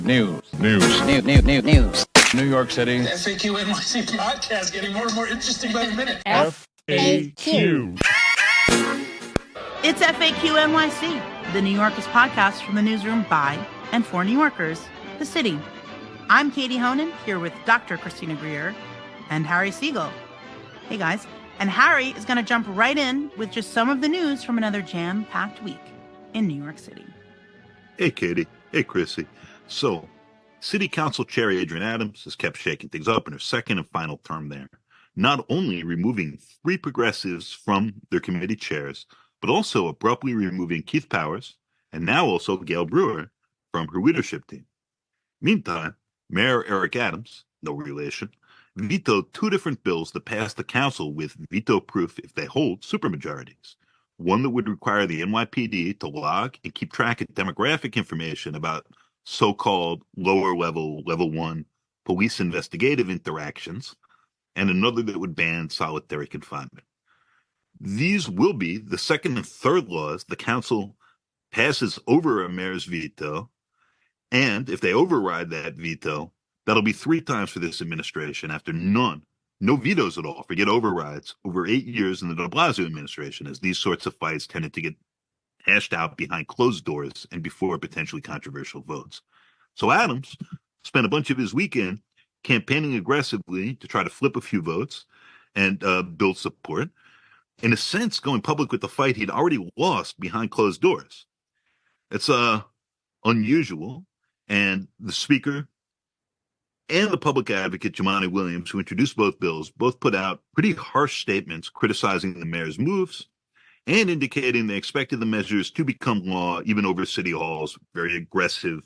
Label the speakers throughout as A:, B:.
A: News. New York City.
B: The FAQ NYC podcast getting more and more interesting by the minute.
C: FAQ.
D: It's FAQ NYC, the New Yorkers podcast from the newsroom by and for New Yorkers, the city. I'm Katie Honan, here with Dr. Christina Greer and Harry Siegel. Hey guys, and Harry is going to jump right in with just some of the news from another jam-packed week in New York City.
E: Hey Katie, hey Chrissy. So, City Council Chair Adrienne Adams has kept shaking things up in her second and final term there, not only removing 3 progressives from their committee chairs, but also abruptly removing Keith Powers and now also Gail Brewer from her leadership team. Meantime, Mayor Eric Adams, no relation, vetoed 2 different bills that passed the council with veto proof if they hold supermajorities. One that would require the NYPD to log and keep track of demographic information about so-called lower level, level 1 police investigative interactions, and another that would ban solitary confinement. These will be the second and third laws the council passes over a mayor's veto, and if they override that veto, that'll be 3 times for this administration after no vetoes at all, forget overrides, over 8 years in the de Blasio administration, as these sorts of fights tended to get hashed out behind closed doors and before potentially controversial votes. So Adams spent a bunch of his weekend campaigning aggressively to try to flip a few votes and build support. In a sense, going public with the fight he'd already lost behind closed doors. It's unusual, and the speaker and the public advocate, Jumaane Williams, who introduced both bills, both put out pretty harsh statements criticizing the mayor's moves and indicating they expected the measures to become law even over City Hall's very aggressive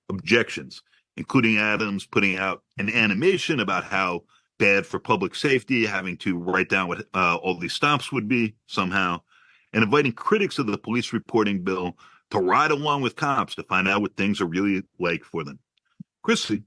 E: objections, including Adams putting out an animation about how bad for public safety, having to write down what all these stops would be somehow, and inviting critics of the police reporting bill to ride along with cops to find out what things are really like for them. Chrissy,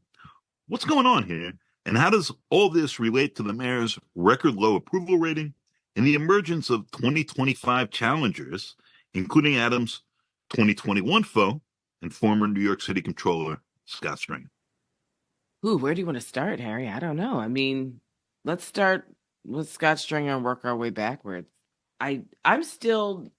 E: what's going on here, and how does all this relate to the mayor's record low approval rating and the emergence of 2025 challengers, including Adams' 2021 foe and former New York City Comptroller Scott Stringer?
C: Ooh, where do you want to start, Harry? I don't know. I mean, let's start with Scott Stringer and work our way backwards. I'm still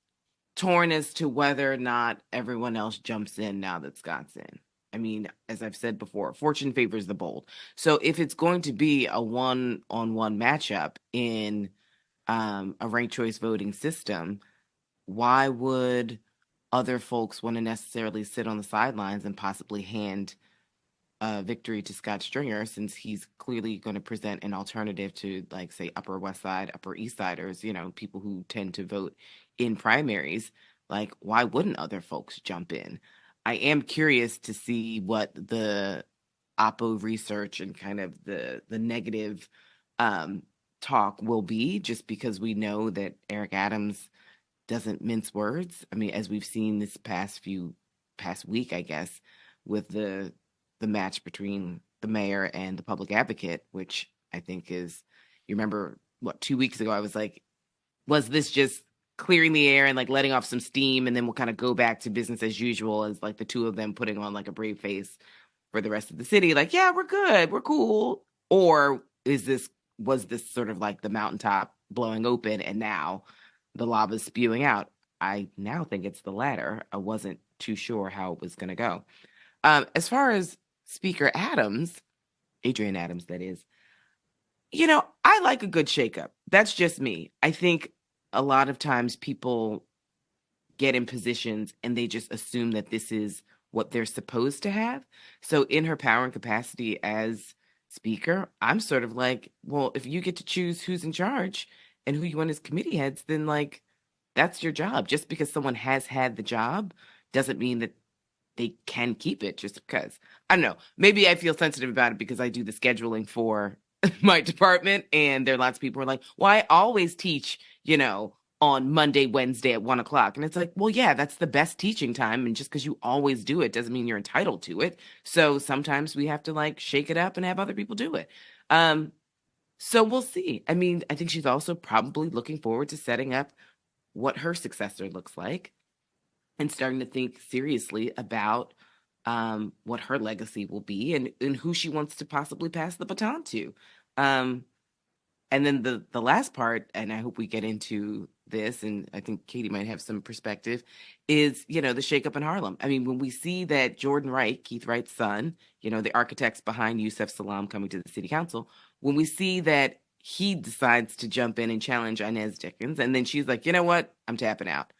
C: torn as to whether or not everyone else jumps in now that Scott's in. I mean, as I've said before, fortune favors the bold. So if it's going to be a one-on-one matchup in a ranked choice voting system, why would other folks want to necessarily sit on the sidelines and possibly hand victory to Scott Stringer, since he's clearly going to present an alternative to, like, say, Upper West Side, Upper East Siders, people who tend to vote in primaries? Like, why wouldn't other folks jump in? I am curious to see what the Oppo research and kind of the negative talk will be, just because we know that Eric Adams doesn't mince words. I mean, as we've seen this past week, I guess, with the match between the mayor and the public advocate, which I think is, you remember, 2 weeks ago, I was like, was this just clearing the air and like letting off some steam, and then we'll kind of go back to business as usual, as like the two of them putting on like a brave face for the rest of the city, like, yeah, we're good, we're cool? Or was this sort of like the mountaintop blowing open and now the lava's spewing out? I now think it's the latter. I wasn't too sure how it was going to go. As far as Speaker Adams, Adrienne Adams, that is, I like a good shakeup. That's just me. I think a lot of times people get in positions and they just assume that this is what they're supposed to have. So in her power and capacity as speaker, I'm sort of like, well, if you get to choose who's in charge and who you want as committee heads, then like, that's your job. Just because someone has had the job doesn't mean that they can keep it just because. I don't know. Maybe I feel sensitive about it because I do the scheduling for my department, and there are lots of people who are like, well, I always teach, on Monday, Wednesday at 1:00. And it's like, well, yeah, that's the best teaching time. And just because you always do it doesn't mean you're entitled to it. So sometimes we have to like shake it up and have other people do it. So we'll see. I mean, I think she's also probably looking forward to setting up what her successor looks like and starting to think seriously about what her legacy will be, and who she wants to possibly pass the baton to. And then the last part, and I hope we get into this, and I think Katie might have some perspective, is, the shakeup in Harlem. I mean, when we see that Jordan Wright, Keith Wright's son, the architects behind Yusef Salaam coming to the city council, when we see that he decides to jump in and challenge Inez Dickens, and then she's like, you know what, I'm tapping out.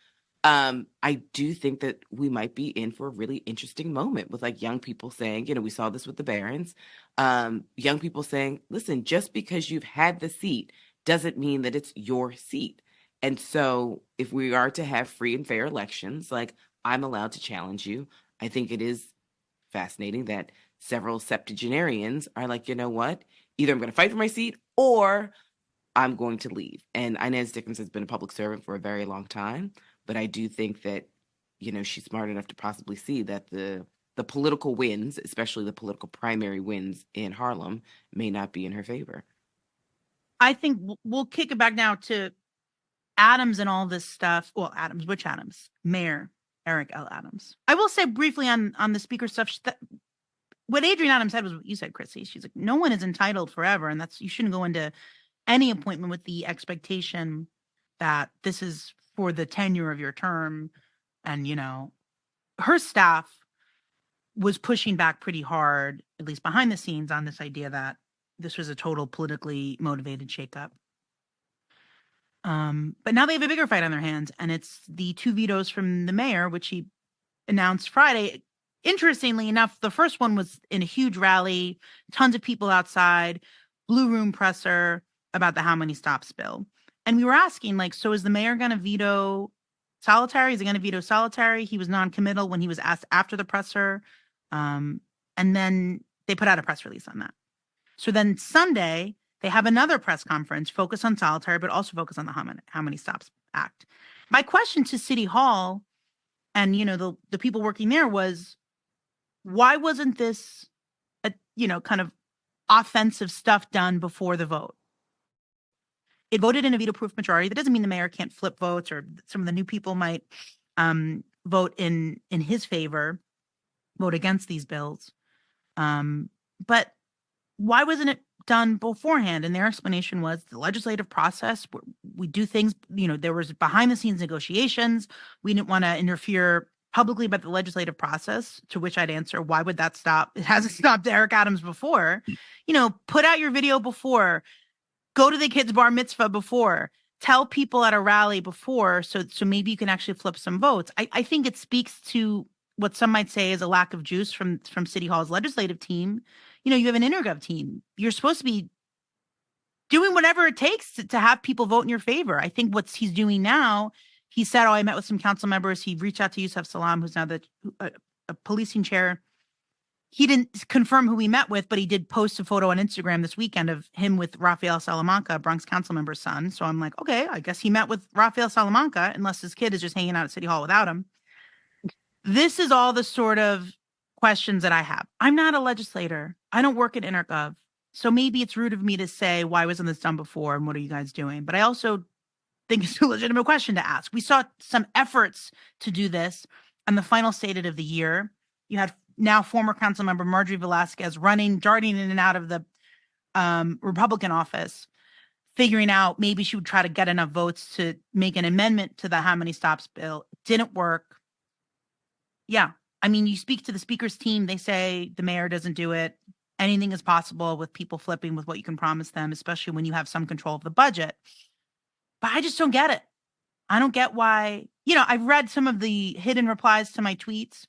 C: I do think that we might be in for a really interesting moment with like young people saying, we saw this with the Barons, young people saying, listen, just because you've had the seat doesn't mean that it's your seat. And so if we are to have free and fair elections, like, I'm allowed to challenge you. I think it is fascinating that several septuagenarians are like, you know what, either I'm going to fight for my seat or I'm going to leave. And Inez Dickens has been a public servant for a very long time. But I do think that, she's smart enough to possibly see that the political wins, especially the political primary wins in Harlem, may not be in her favor.
D: I think we'll kick it back now to Adams and all this stuff. Well, Adams, which Adams? Mayor Eric L. Adams. I will say briefly on the speaker stuff, what Adrienne Adams said was what you said, Chrissy. She's like, no one is entitled forever. And you shouldn't go into any appointment with the expectation that this is for the tenure of your term. And, her staff was pushing back pretty hard, at least behind the scenes, on this idea that this was a total politically motivated shakeup. But now they have a bigger fight on their hands, and it's the 2 vetoes from the mayor, which he announced Friday. Interestingly enough, the first one was in a huge rally, tons of people outside, blue room presser about the How Many Stops bill. And we were asking, like, so is the mayor going to veto solitary? Is he going to veto solitary? He was non-committal when he was asked after the presser. And then they put out a press release on that. So then Sunday, they have another press conference, focus on solitary, but also focus on the How Many Stops Act. My question to City Hall and, the people working there was, why wasn't this, kind of offensive stuff done before the vote? It voted in a veto-proof majority. That doesn't mean the mayor can't flip votes, or some of the new people might vote in his favor, vote against these bills. But why wasn't it done beforehand? And their explanation was the legislative process. We do things, there was behind-the-scenes negotiations. We didn't want to interfere publicly about the legislative process, to which I'd answer, why would that stop? It hasn't stopped Eric Adams before. Put out your video before. Go to the kid's bar mitzvah before. Tell people at a rally before, so maybe you can actually flip some votes. I think it speaks to what some might say is a lack of juice from City Hall's legislative team. You have an intergov team. You're supposed to be doing whatever it takes to have people vote in your favor. I think what he's doing now, he said, I met with some council members. He reached out to Yusef Salaam, who's now a policing chair. He didn't confirm who he met with, but he did post a photo on Instagram this weekend of him with Rafael Salamanca, Bronx council member's son. So I'm like, okay, I guess he met with Rafael Salamanca, unless his kid is just hanging out at City Hall without him. This is all the sort of questions that I have. I'm not a legislator. I don't work at InterGov. So maybe it's rude of me to say, why wasn't this done before? And what are you guys doing? But I also think it's a legitimate question to ask. We saw some efforts to do this on the final stated of the year. You had now former council member Marjorie Velasquez darting in and out of the Republican office, figuring out maybe she would try to get enough votes to make an amendment to the How Many Stops bill. It didn't work. Yeah. I mean, you speak to the speaker's team, they say the mayor doesn't do it. Anything is possible with people flipping with what you can promise them, especially when you have some control of the budget. But I just don't get it. I don't get why. I've read some of the hidden replies to my tweets.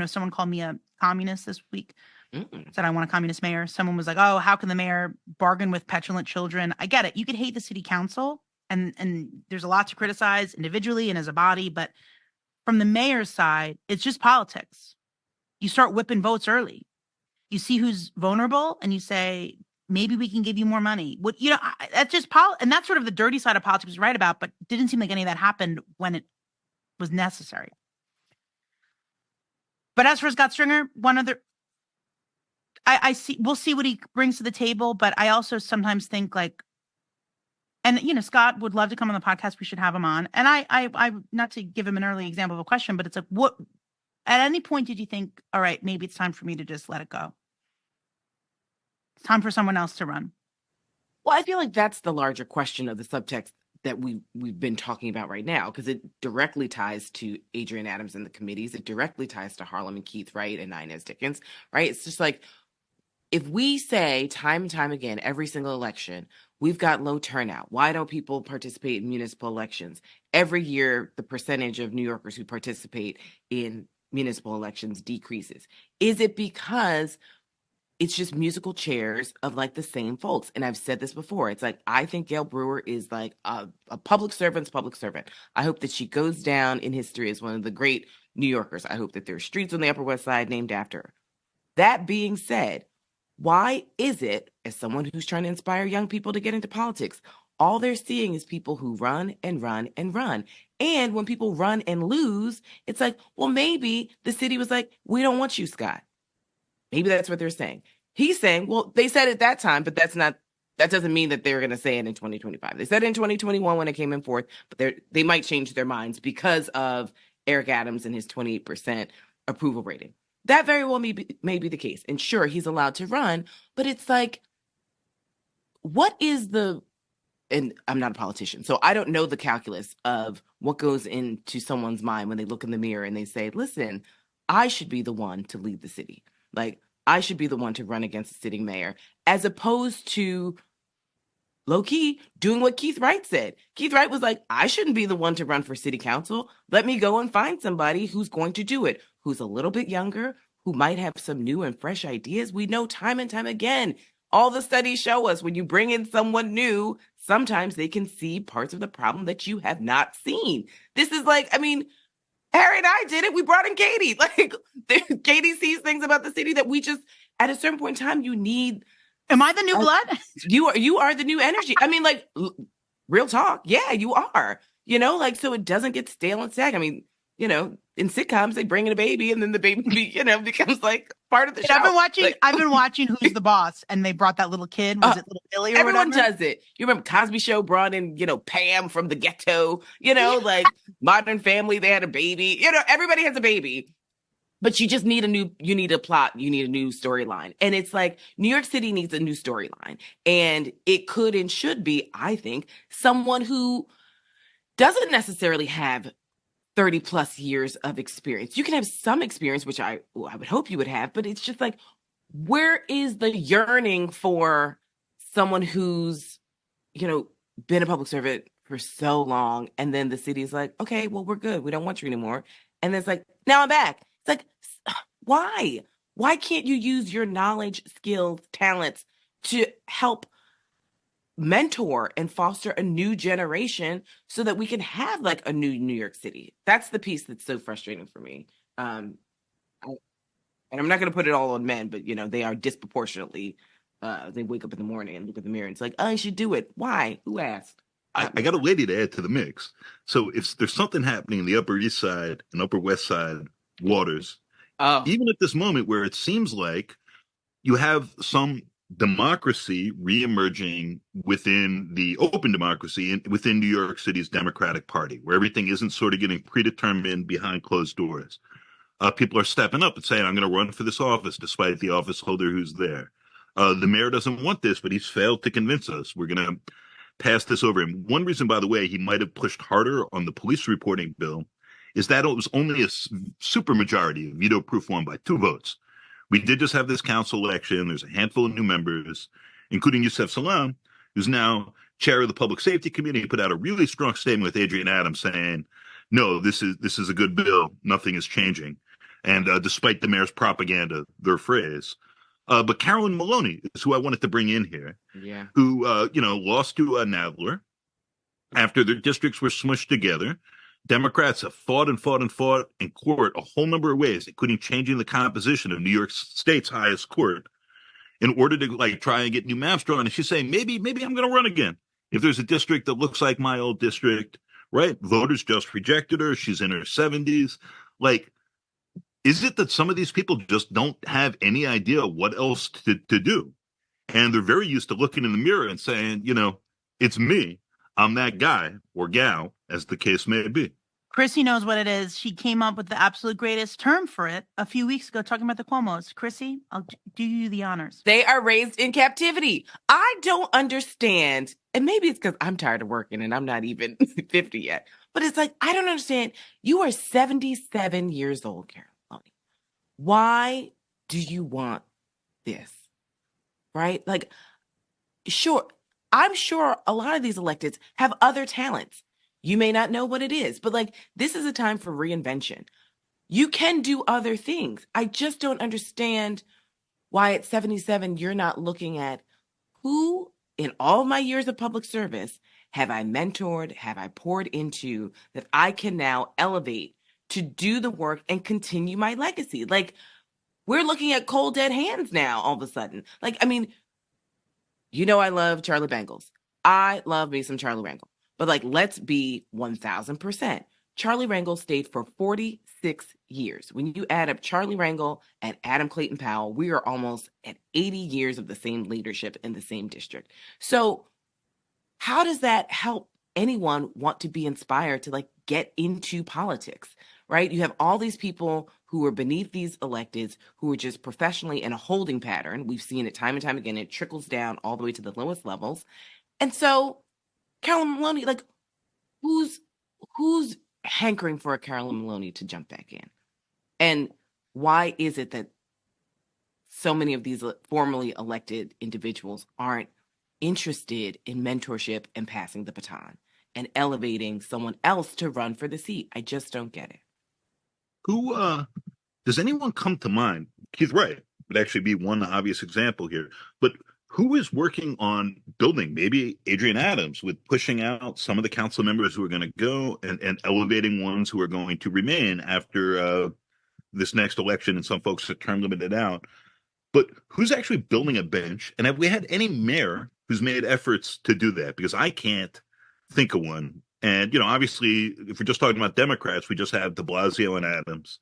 D: Someone called me a communist this week, said I want a communist mayor. Someone was like, oh, how can the mayor bargain with petulant children? I get it. You could hate the city council, and there's a lot to criticize individually and as a body, but from the mayor's side, it's just politics. You start whipping votes early. You see who's vulnerable, and you say, maybe we can give you more money. That's just and that's sort of the dirty side of politics was right about, but it didn't seem like any of that happened when it was necessary. But as for Scott Stringer, one other, I see, we'll see what he brings to the table. But I also sometimes think and Scott would love to come on the podcast. We should have him on. And I not to give him an early example of a question, but it's like, At any point, did you think, all right, maybe it's time for me to just let it go? It's time for someone else to run.
C: Well, I feel like that's the larger question of the subtext that we've been talking about right now, because it directly ties to Adrian Adams and the committees. It directly ties to Harlem and Keith Wright and Inez Dickens, right? It's just like, if we say time and time again, every single election, we've got low turnout. Why don't people participate in municipal elections? Every year, the percentage of New Yorkers who participate in municipal elections decreases. Is it because it's just musical chairs of like the same folks? And I've said this before. It's like, I think Gail Brewer is like a public servant's public servant. I hope that she goes down in history as one of the great New Yorkers. I hope that there are streets on the Upper West Side named after her. That being said, why is it, as someone who's trying to inspire young people to get into politics, all they're seeing is people who run and run and run? And when people run and lose, it's like, well, maybe the city was like, we don't want you, Scott. Maybe that's what they're saying. He's saying, well, they said it that time, but that doesn't mean that they're going to say it in 2025. They said it in 2021 when it came in fourth, but they might change their minds because of Eric Adams and his 28% approval rating. That very well may be the case. And sure, he's allowed to run, but it's like, what is and I'm not a politician, so I don't know the calculus of what goes into someone's mind when they look in the mirror and they say, listen, I should be the one to lead the city. Like, I should be the one to run against the sitting mayor, as opposed to low-key doing what Keith Wright said. Keith Wright was like, I shouldn't be the one to run for city council. Let me go and find somebody who's going to do it, who's a little bit younger, who might have some new and fresh ideas. We know time and time again, all the studies show us when you bring in someone new, sometimes they can see parts of the problem that you have not seen. This is like, I mean, Harry and I did it. We brought in Katie. Like, Katie sees things about the city that we just, at a certain point in time, you need.
D: Am I the new blood?
C: You are the new energy. I mean, like, real talk. Yeah, you are. You know, like, so it doesn't get stale and sag. I mean, you know, in sitcoms, they bring in a baby and then the baby, becomes like part of the show.
D: I've been watching Who's the Boss, and they brought that little kid. Was it little Billy or
C: everyone
D: whatever?
C: does it. You remember Cosby Show brought in, Pam from the ghetto, like Modern Family, they had a baby. Everybody has a baby. But you just need you need a plot, you need a new storyline. And it's like, New York City needs a new storyline. And it could and should be, I think, someone who doesn't necessarily have 30 plus years of experience. You can have some experience, which I would hope you would have, but it's just like, where is the yearning for someone who's, been a public servant for so long, and then the city's like, okay, well, we're good. We don't want you anymore. And then it's like, now I'm back. It's like, why? Why can't you use your knowledge, skills, talents to help mentor and foster a new generation so that we can have like a new New York City? That's the piece that's so frustrating for me. And I'm not going to put it all on men, but they are disproportionately. They wake up in the morning and look at the mirror and it's like, oh, I should do it. Why? Who asked?
E: I got a lady to add to the mix. So if there's something happening in the Upper East Side and Upper West Side waters, even at this moment where it seems like you have some democracy reemerging within the open democracy and within New York City's Democratic Party, where everything isn't sort of getting predetermined behind closed doors. People are stepping up and saying, I'm going to run for this office despite the office holder who's there. The mayor doesn't want this, but he's failed to convince us. We're going to pass this over. And one reason, by the way, he might have pushed harder on the police reporting bill is that it was only a super majority, veto-proof one by 2 votes. We did just have this council election. There's a handful of new members, including Yusef Salaam, who's now chair of the Public Safety Committee. He put out a really strong statement with Adrian Adams saying, no, this is a good bill. Nothing is changing. And despite the mayor's propaganda, their phrase. But Carolyn Maloney is who I wanted to bring in here, who, lost to Nadler after their districts were smushed together. Democrats have fought and fought and fought in court a whole number of ways, including changing the composition of New York State's highest court in order to try and get new maps drawn. And she's saying, maybe I'm going to run again. If there's a district that looks like my old district, right? Voters just rejected her. She's in her 70s. Is it that some of these people just don't have any idea what else to do? And they're very used to looking in the mirror and saying, it's me. I'm that guy or gal, as the case may be.
D: Chrissy knows what it is. She came up with the absolute greatest term for it a few weeks ago, talking about the Cuomos. Chrissy, I'll do you the honors.
C: They are raised in captivity. I don't understand. And maybe it's because I'm tired of working and I'm not even 50 yet. But it's like, I don't understand. You are 77 years old, Carolyn. Why do you want this? Right? Like, sure, I'm sure a lot of these electeds have other talents. You may not know what it is, but like, this is a time for reinvention. You can do other things. I just don't understand why at 77 you're not looking at who in all of my years of public service have I mentored, have I poured into that I can now elevate to do the work and continue my legacy. Like, we're looking at cold dead hands now all of a sudden. Like, I mean, I love Charlie Bangles. I love me some Charlie Rangel. But like, let's be 1000%. Charlie Rangel stayed for 46 years. When you add up Charlie Rangel and Adam Clayton Powell, we are almost at 80 years of the same leadership in the same district. So how does that help anyone want to be inspired to like get into politics, right? You have all these people who are beneath these electeds who are just professionally in a holding pattern. We've seen it time and time again. It trickles down all the way to the lowest levels. And so Carolyn Maloney, like, who's hankering for a Carolyn Maloney to jump back in? And why is it that so many of these formerly elected individuals aren't interested in mentorship and passing the baton and elevating someone else to run for the seat? I just don't get it.
E: Who does anyone come to mind? Keith Wright would actually be one obvious example here, but who is working on building, maybe Adrian Adams, with pushing out some of the council members who are going to go and elevating ones who are going to remain after this next election, and some folks are term limited out. But who's actually building a bench? And have we had any mayor who's made efforts to do that? Because I can't think of one. And, obviously, if we're just talking about Democrats, we just have de Blasio and Adams.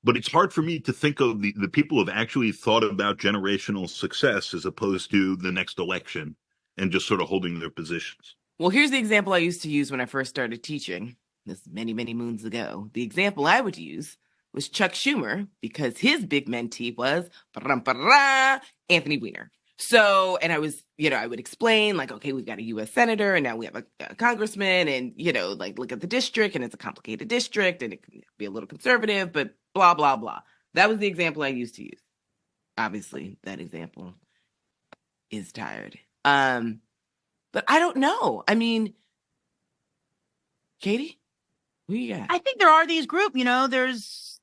E: But it's hard for me to think of the people who have actually thought about generational success as opposed to the next election and just sort of holding their positions.
C: Well, here's the example I used to use when I first started teaching, this many, many moons ago. The example I would use was Chuck Schumer, because his big mentee was Anthony Weiner. So, and I was, I would explain like, okay, we've got a U.S. senator and now we have a congressman, and, like, look at the district, and it's a complicated district and it can be a little conservative, but blah, blah, blah. That was the example I used to use. Obviously, that example is tired. But I don't know. I mean, Katie, who you got?
D: I think there are these groups, there's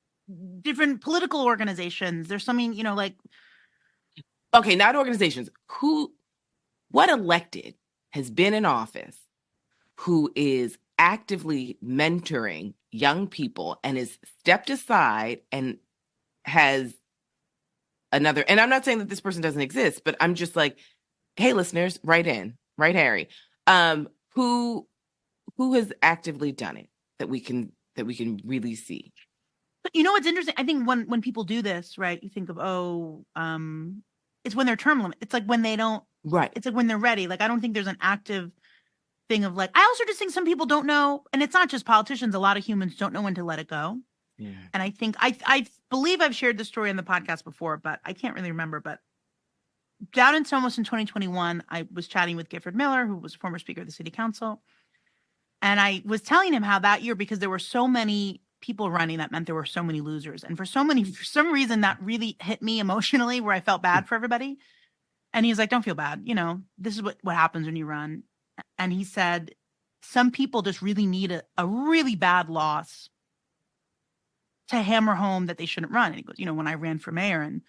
D: different political organizations. There's something, like.
C: Okay, not organizations. What elected has been in office who is actively mentoring young people and is stepped aside and has another, and I'm not saying that this person doesn't exist, but I'm just like, hey, listeners, write in, right, Harry? Who has actively done it that we can really see?
D: But what's interesting? I think when people do this, right, you think of, it's when they're term limit. It's like when they don't,
C: right. It's
D: like when they're ready. Like, I don't think there's an active thing of like, I also just think some people don't know, and it's not just politicians. A lot of humans don't know when to let it go.
C: Yeah.
D: And I think, I believe I've shared this story on the podcast before, but I can't really remember. But down in Somos in 2021, I was chatting with Gifford Miller, who was former Speaker of the City Council. And I was telling him how that year, because there were so many people running, that meant there were so many losers. And for some reason, that really hit me emotionally, where I felt bad for everybody. And he was like, don't feel bad. This is what happens when you run. And he said, some people just really need a really bad loss to hammer home that they shouldn't run. And he goes, when I ran for mayor in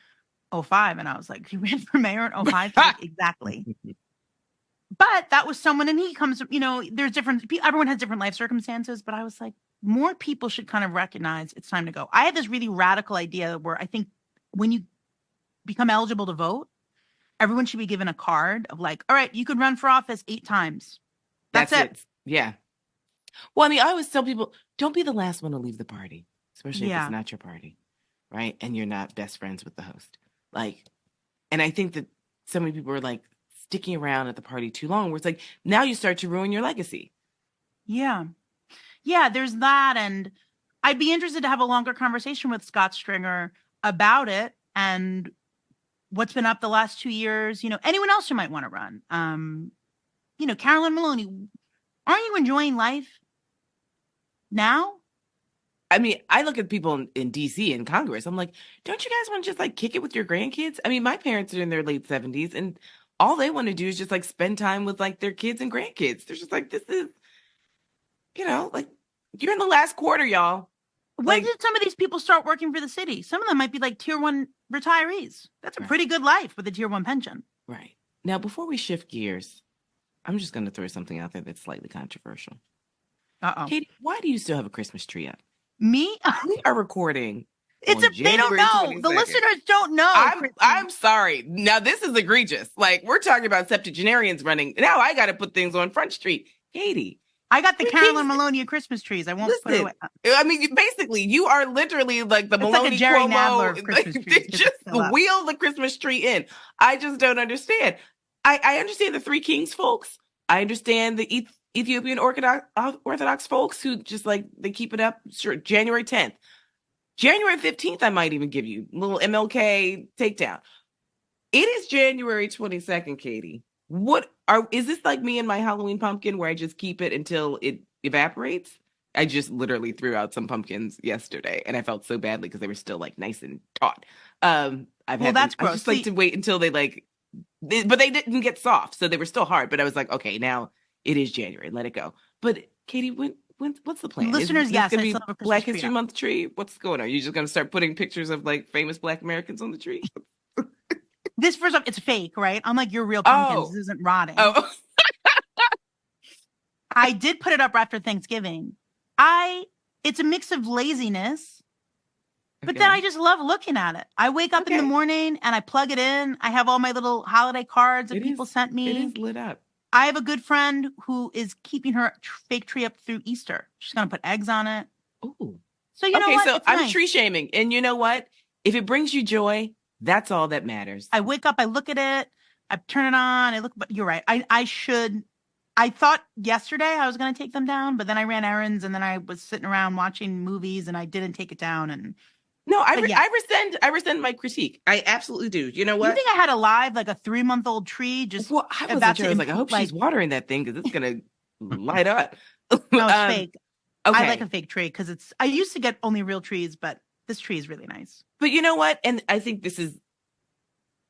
D: 2005, and I was like, you ran for mayor in 2005? Like, exactly. But that was someone, and he comes, there's everyone has different life circumstances, but I was like, more people should kind of recognize it's time to go. I had this really radical idea where I think when you become eligible to vote, everyone should be given a card of like, all right, you could run for office 8 times. That's it.
C: Yeah. Well, I mean, I always tell people, don't be the last one to leave the party, especially if it's not your party, right? And you're not best friends with the host. Like, and I think that so many people are like sticking around at the party too long, where it's like, now you start to ruin your legacy.
D: Yeah. Yeah, there's that. And I'd be interested to have a longer conversation with Scott Stringer about it and what's been up the last 2 years. Anyone else who might want to run. Carolyn Maloney, aren't you enjoying life now?
C: I mean, I look at people in DC and Congress. I'm like, don't you guys want to just like kick it with your grandkids? I mean, my parents are in their late 70s and all they want to do is just like spend time with like their kids and grandkids. They're just like, this is, like you're in the last quarter, y'all.
D: When did some of these people start working for the city? Some of them might be like tier 1 retirees. That's a pretty good life with a tier 1 pension.
C: Right. Now, before we shift gears, I'm just going to throw something out there that's slightly controversial.
D: Uh-oh.
C: Katie, why do you still have a Christmas tree up?
D: Me?
C: We are recording.
D: They don't know.
C: 22nd.
D: The listeners don't know.
C: I'm sorry. Now, this is egregious. Like, we're talking about septuagenarians running. Now I got to put things on Front Street. Katie.
D: I got the Carolyn Maloney Christmas trees. I won't put it away.
C: I mean, basically, you are literally like the Maloney
D: like a Jerry
C: Cuomo.
D: Nadler of Christmas trees.
C: Just wheel the Christmas tree in. I just don't understand. I understand the Three Kings folks. I understand the Ethiopian Orthodox folks who just like, they keep it up. Sure, January 10th. January 15th, I might even give you a little MLK takedown. It is January 22nd, Katie. Is this like me and my Halloween pumpkin where I just keep it until it evaporates? I just literally threw out some pumpkins yesterday and I felt so badly because they were still like nice and taut.
D: That's gross.
C: I just like to wait until they but they didn't get soft, so they were still hard. But I was like, okay, now it is January. Let it go. But Katie, what's the plan?
D: Listeners, yes,
C: it's gonna be Black History Month tree. What's going on? Are you just gonna start putting pictures of like famous Black Americans on the tree?
D: This first off, it's fake, right? Unlike your real pumpkins, this isn't rotting.
C: Oh.
D: I did put it up after Thanksgiving. It's a mix of laziness, but then I just love looking at it. I wake up in the morning and I plug it in. I have all my little holiday cards that people sent me.
C: It is lit up.
D: I have a good friend who is keeping her fake tree up through Easter. She's going to put eggs on it.
C: Ooh.
D: So you know what?
C: So I'm tree shaming. And you know what? If it brings you joy, that's all that matters.
D: I wake up, I look at it, I turn it on, but you're right. I thought yesterday I was going to take them down, but then I ran errands and then I was sitting around watching movies and I didn't take it down. And
C: no, I rescind my critique. I absolutely do. You know what?
D: You think I had a live, like a 3-month-old tree? I
C: was like, I hope she's watering that thing because it's going to light up.
D: No, it's fake.
C: Okay.
D: I like a fake tree because I used to get only real trees, but this tree is really nice.
C: But you know what? And I think this is,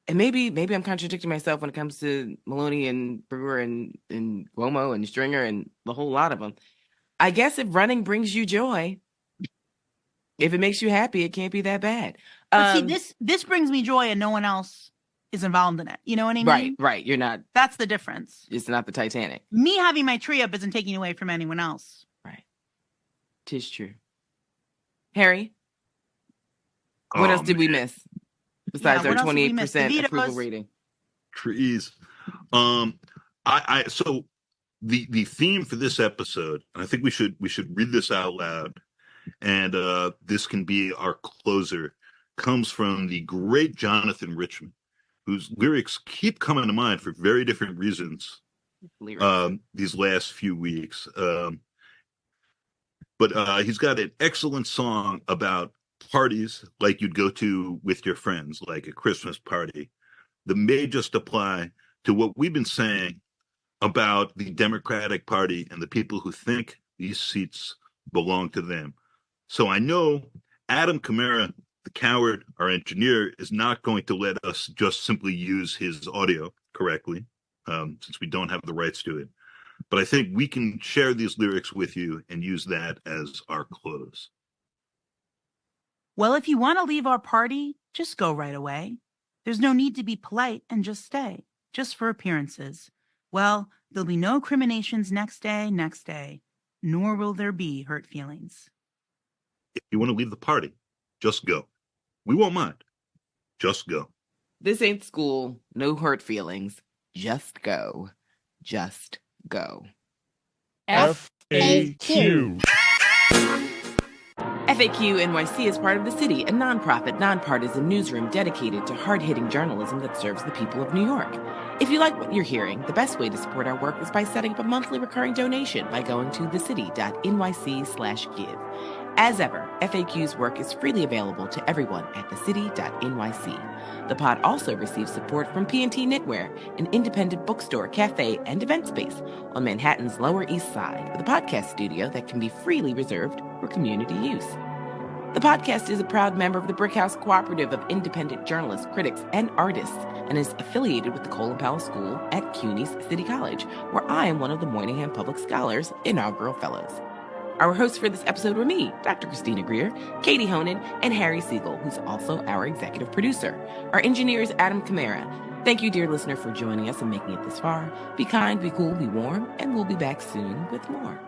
C: and maybe I'm contradicting myself when it comes to Maloney and Brewer and Cuomo and Stringer and the whole lot of them. I guess if running brings you joy, if it makes you happy, it can't be that bad.
D: But see, this brings me joy and no one else is involved in it. You know what I mean?
C: Right. You're not.
D: That's the difference.
C: It's not the Titanic.
D: Me having my tree up isn't taking away from anyone else.
C: Right. 'Tis true. Harry? What else did we miss besides our 28% approval rating?
E: Trees. So the theme for this episode, and I think we should read this out loud, and this can be our closer, comes from the great Jonathan Richman, whose lyrics keep coming to mind for very different reasons these last few weeks. But he's got an excellent song about parties like you'd go to with your friends, like a Christmas party, that may just apply to what we've been saying about the Democratic Party and the people who think these seats belong to them. So I know Adam Camara, the coward, our engineer, is not going to let us just simply use his audio correctly, since we don't have the rights to it. But I think we can share these lyrics with you and use that as our close.
D: Well, if you want to leave our party, just go right away. There's no need to be polite and just stay, just for appearances. Well, there'll be no criminations next day, nor will there be hurt feelings.
E: If you want to leave the party, just go. We won't mind. Just go.
C: This ain't school. No hurt feelings. Just go. Just go.
F: FAQ.
C: FAQ NYC is part of The City, a nonprofit, nonpartisan newsroom dedicated to hard-hitting journalism that serves the people of New York. If you like what you're hearing, the best way to support our work is by setting up a monthly recurring donation by going to thecity.nyc/give. As ever, FAQ's work is freely available to everyone at thecity.nyc. The pod also receives support from P&T Knitwear, an independent bookstore, cafe, and event space on Manhattan's Lower East Side, with a podcast studio that can be freely reserved for community use. The podcast is a proud member of the Brickhouse Cooperative of Independent Journalists, Critics, and Artists, and is affiliated with the Colin Powell School at CUNY's City College, where I am one of the Moynihan Public Scholars inaugural fellows. Our hosts for this episode were me, Dr. Christina Greer, Katie Honan, and Harry Siegel, who's also our executive producer. Our engineer is Adam Camara. Thank you, dear listener, for joining us and making it this far. Be kind, be cool, be warm, and we'll be back soon with more.